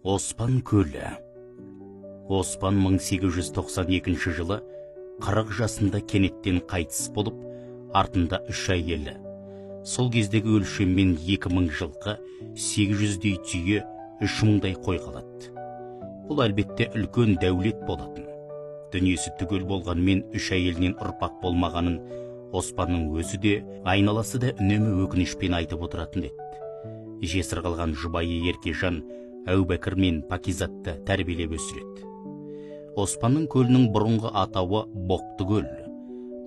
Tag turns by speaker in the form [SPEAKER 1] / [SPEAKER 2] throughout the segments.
[SPEAKER 1] Оспан көлі. Оспан 1892 жылы 40 жасында кенеттен қайтыс болып, артында 3 әйелі. Сол кездегі өлшеммен 2000 жылқы, 800-дей түйе, 3000-дай қой қалады. Бұл әлбетте үлкен дәулет болатын. Дүниесі түгел болғанмен 3 әйелінен ұрпақ болмағанын Оспанның өзі де, айналасы да үнемі өкінішпен айтып отыратын еді. Жесір қалған жұбайы Еркежан Әубәкір мен Пакизатты тәрбиелеп өсіреді. Оспанның көлінің бұрынғы атауы Боқты көл.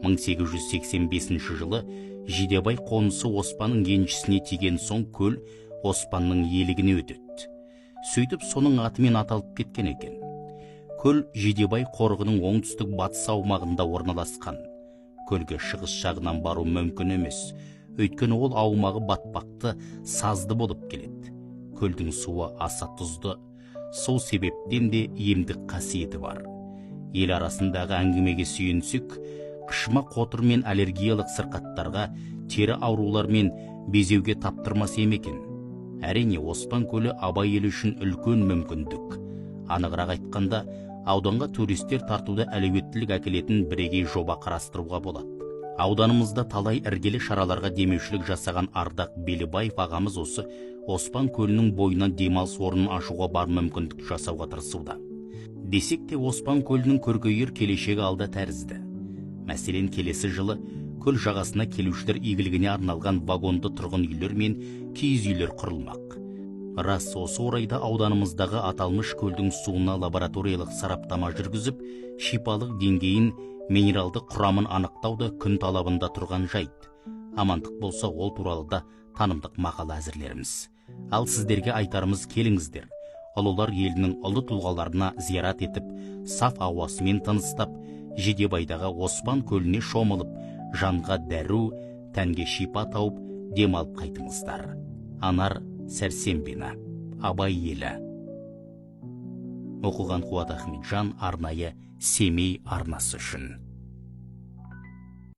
[SPEAKER 1] 1885 жылы Жидебай қонысы Оспанның еншісіне тиген соң көл Оспанның иелігіне өтеді. Сөйтіп соның атымен аталып кеткен екен. Көл Жидебай қорығының оңтүстік батыс аумағында орналасқан. Көлге шығыс жағынан бару мүмкін емес, өйткені ол аумағы батпақты, сазды болып келеді. Көлдің суы аса тұзды, сол себептен де емдік қасиеті бар. Ел арасындағы әңгімеге сүйенсек, қышыма қотыр мен аллергиялық сырқаттарға, тері аурулар мен безеуге таптырмас емекен. Әрине, Оспан көлі Абай елі үшін үлкен мүмкіндік. Анығырақ айтқанда, ауданға туристер тартуды әлеуеттілік әкелетін бірегей жоба қарастыруға болады. Ауданымызда талай іргелі шараларға демеушілік жасаған Ардақ Белібаев ағамыз осы Оспан көлінің бойынан демалыс орнын ашуға бар мүмкіндік жасауға тырысуда. Десек те Оспан көлінің көркейер келешегі алда тәрізді. Мәселен, келесі жылы көл жағасына келушілер игілігіне арналған вагонды тұрғын үйлер мен киіз үйлер құрылмақ. Рас, осы орайда ауданымыздағы аталмыш көлдің суына лабораториялық сараптама жүргізіп, шипалық деңгейін, минералды құрамын анықтауды күн талабында тұрған жайт. Амандық болса, ол туралы да танымдық мақала әзірлеріміз. Ал сіздерге айтарымыз, келіңіздер. Ұлылар елінің ұлы тұлғаларына зиярат етіп, саф ауасымен тыныстап, Жидебайдағы Оспан көліне шомылып, жанға дәру, тәнге шипа тауып, демалып қайтыңыздар. Анар Сәрсенбина, Абай елі. Оқыған Қуат Ахметжан, арнайы Семей арнасы үшін.